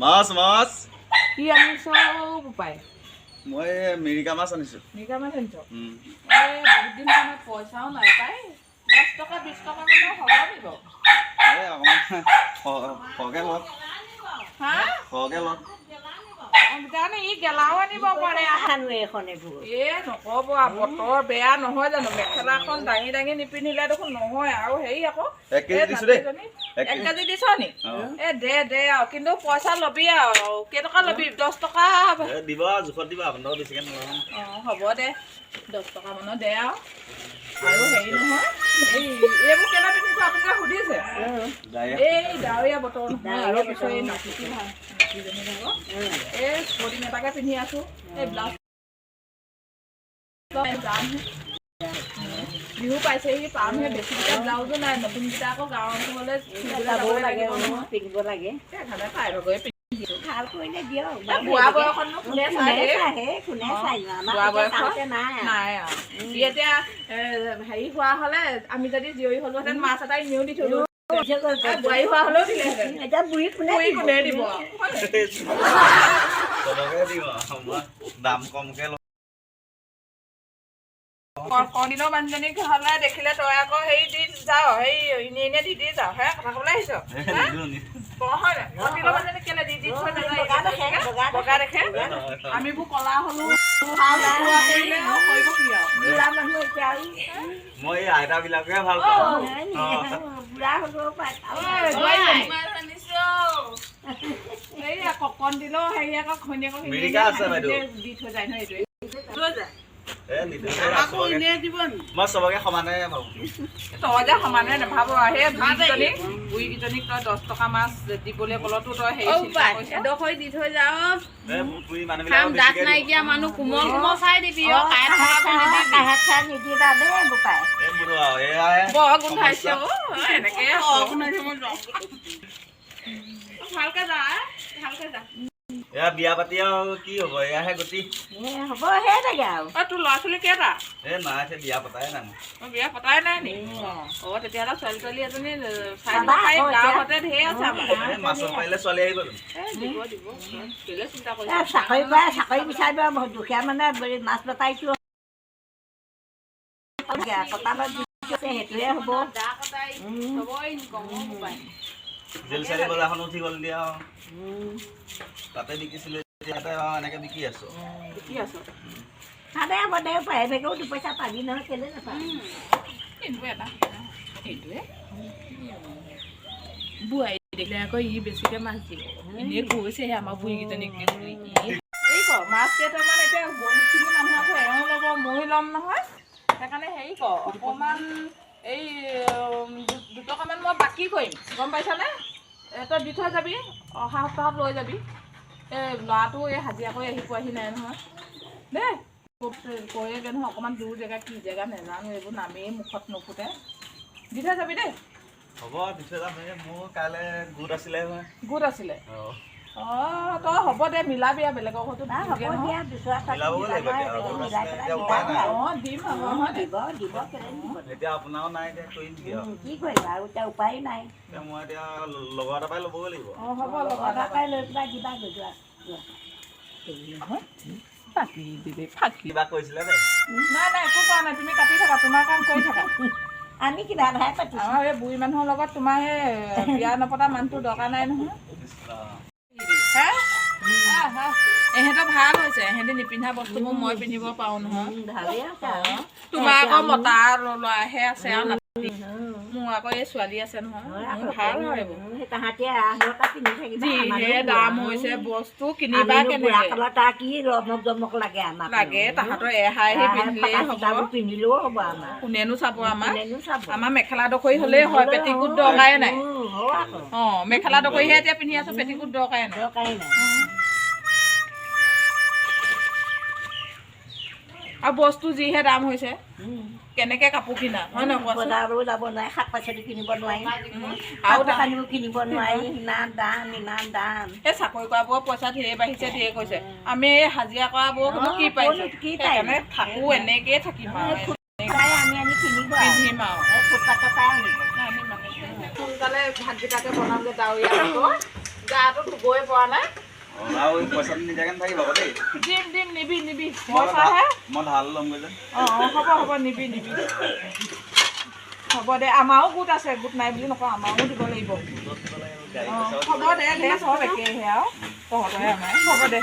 মাছ মাছ কি আনিছ বোপাই? মই মিৰিকা মাছ আনিছোঁ। মিৰিকা মাছ আনিছ? বহুত দিন মানে পইচাও নাই পাই। 10 টকা 20 টকা মানে হ'ব নিব। অকণমান সৰহকৈ লওক। হা? সৰহকৈ লওক। জানে ই গেলাও আনিব পাৰে। নক'ব বতৰ বেয়া নহয় জানো, মেখেলাখন দাঙি দাঙি নিপিন্ধিলে দেখোন নহয়। আৰু হেৰি আকৌ 1 কেজি দিছোঁ দেই। 1 কেজি দিছ নি? দে আৰু কিন্তু পইচা ল'বি আৰু কেইটকা ল'বি? 10 টকা দিব জোখত দিব, আপোনালোকক বেছিকৈ নলওঁ। হ'ব দে 10 টকা মানৰ দে আৰু হেৰি নহয় এইবোৰ কেইটা পিন্ধিছ আপোনালোকে সুধিছে? এই ডাৱৰীয়া বতৰ নহয় আৰু পিছত এই নাচিটি ভাল নাচিজনী ভাগৰ এই স্পৰ্টিং এটাকে পিন্ধি আছোঁ। এই ব্লাউজ বিহু পাইছেহি পামহে, বেছিকেইটা ব্লাউজো নাই, নতুনকেইটা আকৌ গাঁৱৰ অঞ্চললৈ পিন্ধিব লাগে। খাই ভাগৰে ভাল কৰিলে দিয়ক। বুঢ়া বয়সতনো কোনে চাই? কোনে চাই বুঢ়া বয়সত নাই নাই আৰু এতিয়া হেৰি হোৱা হ'লে আমি যদি জীয়ৰী হ'লোহেঁতেন মাছ এটা এনেও দি থলো, বোৱাৰী হোৱা হ'লেও দিলেহেঁতেন। এতিয়া বুঢ়ী কোনে দিব? চবকে দিম আৰু মই দাম কমকৈ লওঁ। কণদিনৰ মানুহজনীক হ'লে দেখিলে তই আকৌ হেৰি দি যাওঁ, হেৰি এনে দি যাওঁ হে কথা ক'বলৈ আহিছ? কণদিনৰ মানুহজনীক কেলে দি থৈ নাযায়? বগা দেখে আমিবোৰ ক'লা হ'লো কৰিলে আৰু কৰিব কি আৰু? বুঢ়া মানুহ এতিয়া আৰু মই এই আইতাবিলাকহে ভাল পাওঁ। বুঢ়া হ'লেও পায়। কণদিনৰ হেৰি আকৌ ঘৈণীয়েকক মিৰিকা আছে বাইদেউ। দি থৈ যায় নহয় এইটোৱে মই চবকে সমানে ভাবোঁ। তই যে সমানে নাভাব সেই বুঢ়ীকেইজনীক তই 10 টকা মাছ দিবলৈ ক'লতো তই হেৰি দি থৈ যাওঁ। নাইকিয়া মানুহ কোমল কোমল চাই দিবি নিদিবা দেই বোপাই। বৰ গোন্ধাইছে এনেকে ভালকে যা ভালকে যা। এয়া বিয়া পাতি আৰু কি হ'ব, এয়াহে গতি হ'ব সেই লাগে আৰু। তোৰ ল'ৰা ছোৱালী কেইটা? নাই বিয়া পতাই নাই। বিয়া পতাই নাই নি? তেতিয়াহ'লে ছোৱালী ছোৱালী এজনী চাই দিব পাৰি, গাঁৱতে ঢেৰ আছে আমাৰ। মাছৰ পাৰিলে ছোৱালী আহিব জানো? দিব কেলে চিন্তা কৰিছ? চাকৰি পাই চাকৰি বিচাৰিব দুখীয়া মানে মাছ বেপাৰীটো সেইটোৱে হ'ব। জেল চাৰি বজাৰখন উঠি গ'ল দিয়া তাতে বিকিছিলে, এনেকে বিকি আছো। তাতে হ'ব দে, প্ৰাইভেটেও দুপইচা পাবি নহয়, কেলে নাপাবি? বোৱাৰী দেখিলে আকৌ ই বেছিকে মাছ দিয়ে। এনেই কৈছেহে আমাৰ বুঢ়ীকেইজনীক হেৰি কৰ মাছ কেইটামান এতিয়া বহুতখিনি মানুহ আকৌ এওঁ ল'ব ময়ো ল'ম নহয়, সেইকাৰণে হেৰি কৰ অকণমান এই 2 টকামান মই বাকী কৰিম, গম পাইছানে? তই দি থৈ যাবি, অহা সপ্তাহত লৈ যাবি। এই ল'ৰাটো এই হাজিৰা কৰি আহি পোৱাহি নাই নহয় দেই। কৈয়েগৈ নহয় অকণমান দূৰ জেগা, কি জেগা নেজানো, এইবোৰ নামেই মুখত নুফুটে। দি থৈ যাবি দেই। হ'ব দি থৈ যাম। মোৰ কাইলৈ গোট আছিলে নহয়। গোট আছিলে? তই হ'ব দে মিলাবি আৰু বেলেগৰ ঘৰতো দিম এতিয়া আপোনাৰো নাই, এতিয়া কৰিম কি কৰিবা আৰু, এতিয়া উপায় নাই। মই এতিয়া লগৰ এটাৰ পৰাই ল'বগৈ লাগিব। হ'ব লগৰ এটাৰ পৰাই লৈ পেলাই দিবা গৈ যোৱা। কিবা কৈছিলে দেই? নাই একো কোৱা নাই, তুমি কাটি থাকা, তোমাৰ কাম কৰি থাকা। আমি কিবা এটাহে পাতিছোঁ। আমাৰ এই বুঢ়ী মানুহৰ লগত তোমাৰ সেই বিয়া নপতা মানুহটো দৰকাৰ নাই নহয়। এহেঁতৰ ভাল হৈছে, এহেঁতি নিপিন্ধা বস্তুবোৰ মই পিন্ধিব পাৰোঁ নহয়। ভালেই আছে। তোমাৰ আকৌ মতা ল'ৰাহে আছে আৰু নাতি, মোৰ আকৌ এই ছোৱালী আছে নহয়। ভাল হয় এইবোৰ। যিহে দাম হৈছে বস্তু কিনিবা তাৰ কি ৰমক জমক লাগে আমাক লাগে, তাহাঁতৰ এহাইহে পিন্ধিলেই হ'ব, পিন্ধিলেও হ'ব আমাৰ। কোনেনো চাব আমাৰ মেখেলা দখৰি হ'লেই হয়, পেটিকোট দৰকাৰে নাই। মেখেলা দখৰিহে এতিয়া পিন্ধি আছোঁ, পেটিকোট দৰকাৰে নাই। আৰু বস্তু যিহে দাম হৈছে, কেনেকে কাপোৰ কিনা হয় নহয়? বজাৰলৈ যাব নোৱাৰি, শাক পাচলি কিনিব নোৱাৰি, আৰু পানীও কিনিব নোৱাৰি, ইমান দাম ইমান দাম। এই চাকৰি কৰাবোৰৰ পইচা ধেৰ বাঢ়িছে, ধেৰ কৈছে। আমি এই হাজিৰা কৰাবোৰ কি পাইছোঁ, সেইকাৰণে থাকোঁ এনেকেই থাকিম আৰু পিন্ধিম আৰু সোনকালে ভাতকেইটাকে বনাওঁগৈ ডাৱৰীয়া গাটো ধুবই পৰা নাই আৰু পইচা নিদিয়াকৈ থাকিব আকৌ দেই দিম নিবি পইচাহে মই ধাৰ ল'মগৈ যে হ'ব নিবি হ'ব দে আমাৰো গোট আছে গোট নাই বুলি নকওঁ আমাৰো দিব লাগিব হ'ব দে চব একেহে আৰু তহঁতৰে আমাৰ হ'ব দে